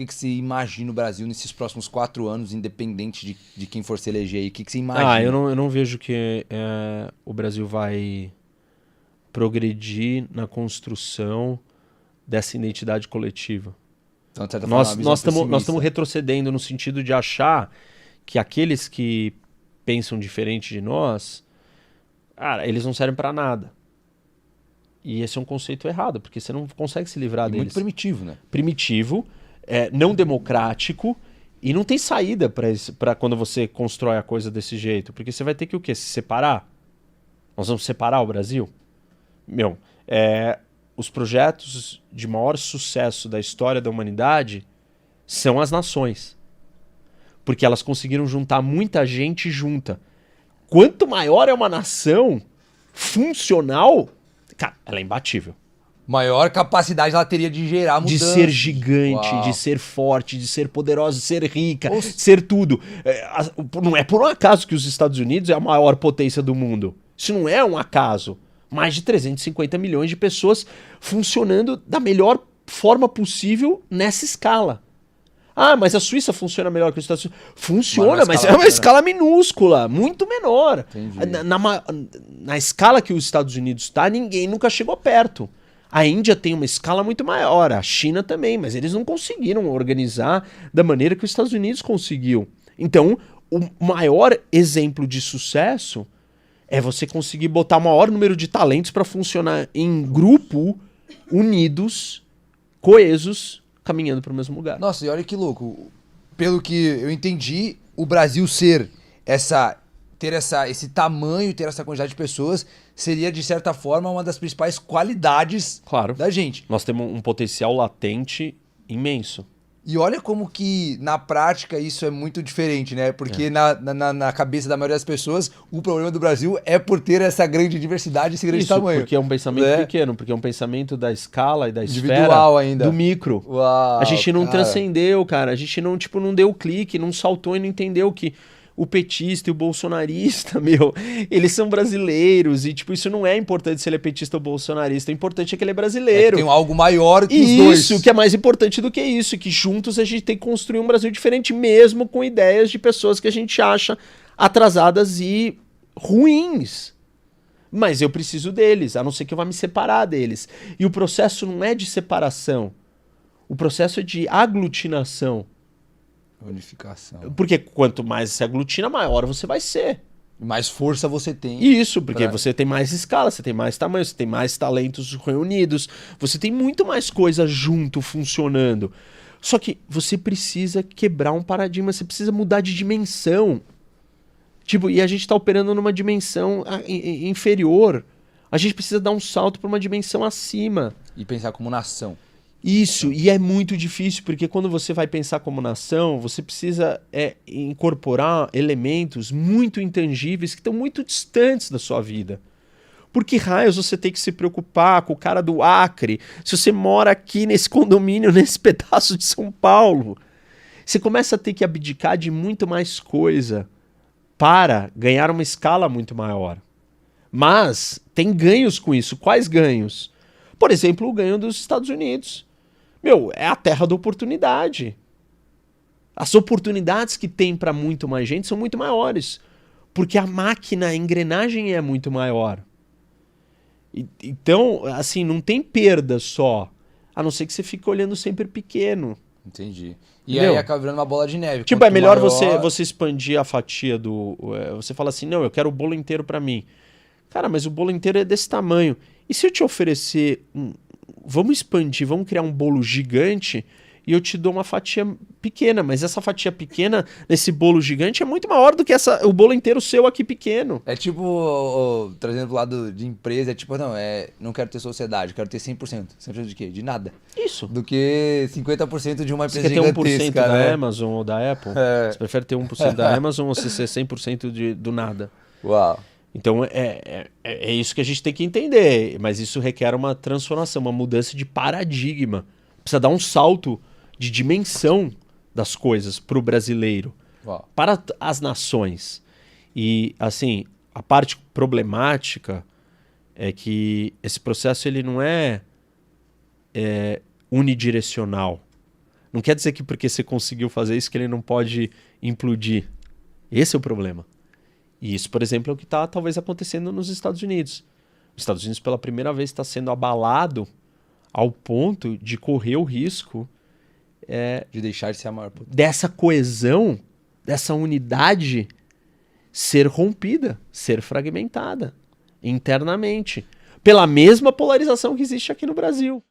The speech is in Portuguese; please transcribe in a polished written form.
que você imagina o Brasil nesses próximos 4 anos, independente de quem for se eleger aí? O que você imagina? Eu não vejo que o Brasil vai progredir na construção dessa identidade coletiva. Então, de certa forma, uma visão Nós pessimista. estamos retrocedendo no sentido de achar que aqueles que pensam diferente de nós, cara, eles não servem para nada. E esse é um conceito errado, porque você não consegue se livrar E deles. muito primitivo, né? Primitivo, não democrático, e não tem saída para quando você constrói a coisa desse jeito. Porque você vai ter que o quê? Se separar? Nós vamos separar o Brasil? Os projetos de maior sucesso da história da humanidade são as nações. Porque elas conseguiram juntar muita gente junta. Quanto maior é uma nação funcional, cara, ela é imbatível. Maior capacidade ela teria de gerar De mudança. ser gigante, Uau. de ser forte, de ser poderosa, de ser rica, Ou- ser tudo. Não é por um acaso que os Estados Unidos é a maior potência do mundo. Isso não é um acaso. Mais de 350 milhões de pessoas funcionando da melhor forma possível nessa escala. Ah, mas a Suíça funciona melhor que os Estados Unidos. Funciona, mas é uma escala minúscula, muito menor. Entendi. Na escala que os Estados Unidos está, ninguém nunca chegou perto. A Índia tem uma escala muito maior, a China também, mas eles não conseguiram organizar da maneira que os Estados Unidos conseguiu. Então, o maior exemplo de sucesso é você conseguir botar o maior número de talentos para funcionar em grupo, unidos, coesos, caminhando para o mesmo lugar. Nossa, e olha que louco. Pelo que eu entendi, o Brasil ter esse tamanho, ter essa quantidade de pessoas, seria, de certa forma, uma das principais qualidades Claro. da gente. Nós temos um potencial latente imenso. E olha como que, na prática, isso é muito diferente, né? Porque na cabeça da maioria das pessoas, o problema do Brasil é por ter essa grande diversidade, esse grande Isso, tamanho. porque é um pensamento né? pequeno, porque é um pensamento da escala e da Individual esfera ainda. do micro. Uau, A gente não cara. transcendeu, cara. A gente não deu clique, não saltou e não entendeu que o petista e o bolsonarista, eles são brasileiros e, isso não é importante se ele é petista ou bolsonarista. O importante é que ele é brasileiro. Tem algo maior que os dois. Isso, que é mais importante do que isso, que juntos a gente tem que construir um Brasil diferente, mesmo com ideias de pessoas que a gente acha atrasadas e ruins. Mas eu preciso deles, a não ser que eu vá me separar deles. E o processo não é de separação, o processo é de aglutinação. Unificação. Porque quanto mais se aglutina, maior você vai ser. Mais força você tem. Isso, porque você tem mais escala, você tem mais tamanho, você tem mais talentos reunidos, você tem muito mais coisa junto funcionando. Só que você precisa quebrar um paradigma, você precisa mudar de dimensão. E a gente tá operando numa dimensão inferior. A gente precisa dar um salto para uma dimensão acima. E pensar como nação. Isso, e é muito difícil, porque quando você vai pensar como nação, você precisa incorporar elementos muito intangíveis que estão muito distantes da sua vida. Por que raios você tem que se preocupar com o cara do Acre, se você mora aqui nesse condomínio, nesse pedaço de São Paulo? Você começa a ter que abdicar de muito mais coisa para ganhar uma escala muito maior. Mas tem ganhos com isso. Quais ganhos? Por exemplo, o ganho dos Estados Unidos. É a terra da oportunidade. As oportunidades que tem para muito mais gente são muito maiores. Porque a máquina, a engrenagem é muito maior. Então, assim, não tem perda só. A não ser que você fique olhando sempre pequeno. Entendi. E aí acaba virando uma bola de neve. É melhor você expandir a fatia do... Você fala assim, não, eu quero o bolo inteiro para mim. Cara, mas o bolo inteiro é desse tamanho. E se eu te oferecer... Vamos expandir, vamos criar um bolo gigante e eu te dou uma fatia pequena, mas essa fatia pequena nesse bolo gigante é muito maior do que o bolo inteiro seu aqui pequeno. É trazendo pro lado de empresa, não quero ter sociedade, quero ter 100%. 100% de quê? De nada. Isso. Do que 50% de uma empresa gigantesca. Você quer ter 1% né? da Amazon ou da Apple? Você prefere ter 1% da Amazon ou você ser 100% do nada? Uau. Então é isso que a gente tem que entender, mas isso requer uma transformação, uma mudança de paradigma. Precisa dar um salto de dimensão das coisas para o brasileiro, para as nações. E assim, a parte problemática é que esse processo ele não é unidirecional. Não quer dizer que porque você conseguiu fazer isso que ele não pode implodir. Esse é o problema. E isso, por exemplo, é o que está talvez acontecendo nos Estados Unidos. Os Estados Unidos, pela primeira vez, está sendo abalado ao ponto de correr o risco de deixar de ser a maior potência. Dessa coesão, dessa unidade ser rompida, ser fragmentada internamente, pela mesma polarização que existe aqui no Brasil.